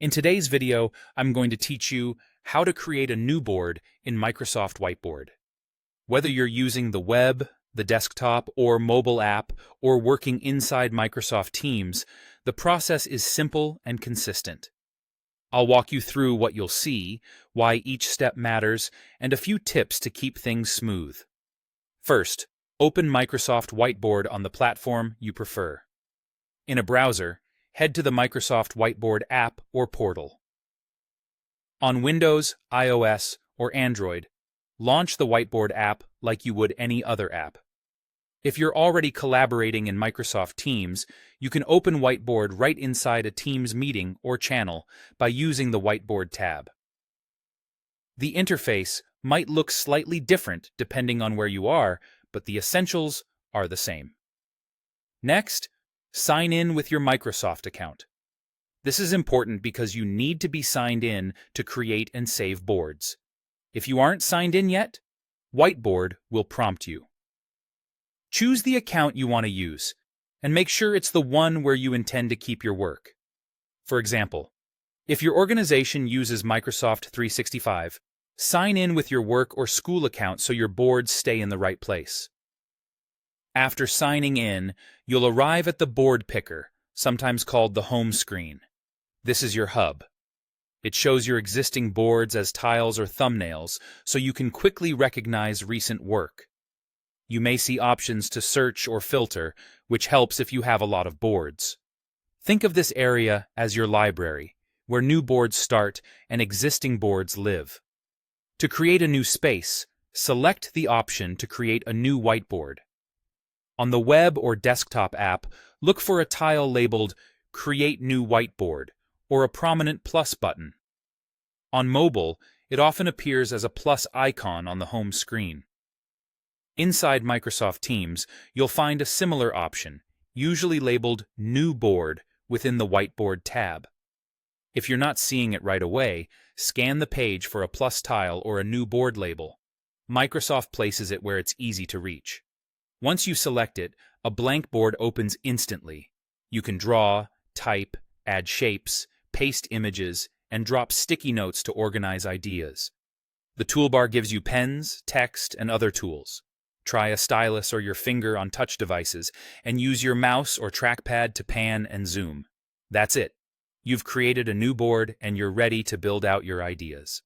In today's video, I'm going to teach you how to create a new board in Microsoft Whiteboard. Whether you're using the web, the desktop, or mobile app, or working inside Microsoft Teams, the process is simple and consistent. I'll walk you through what you'll see, why each step matters, and a few tips to keep things smooth. First, open Microsoft Whiteboard on the platform you prefer. In a browser, head to the Microsoft Whiteboard app or portal. On Windows, iOS, or Android, launch the Whiteboard app like you would any other app. If you're already collaborating in Microsoft Teams, you can open Whiteboard right inside a Teams meeting or channel by using the Whiteboard tab. The interface might look slightly different depending on where you are, but the essentials are the same. Next, sign in with your Microsoft account. This is important because you need to be signed in to create and save boards. If you aren't signed in yet, Whiteboard will prompt you. Choose the account you want to use, and make sure it's the one where you intend to keep your work. For example, if your organization uses Microsoft 365, sign in with your work or school account so your boards stay in the right place. After signing in, you'll arrive at the board picker, sometimes called the home screen. This is your hub. It shows your existing boards as tiles or thumbnails, so you can quickly recognize recent work. You may see options to search or filter, which helps if you have a lot of boards. Think of this area as your library, where new boards start and existing boards live. To create a new space, select the option to create a new whiteboard. On the web or desktop app, look for a tile labeled Create New Whiteboard or a prominent plus button. On mobile, it often appears as a plus icon on the home screen. Inside Microsoft Teams, you'll find a similar option, usually labeled New Board within the Whiteboard tab. If you're not seeing it right away, scan the page for a plus tile or a new board label. Microsoft places it where it's easy to reach. Once you select it, a blank board opens instantly. You can draw, type, add shapes, paste images, and drop sticky notes to organize ideas. The toolbar gives you pens, text, and other tools. Try a stylus or your finger on touch devices, and use your mouse or trackpad to pan and zoom. That's it. You've created a new board, and you're ready to build out your ideas.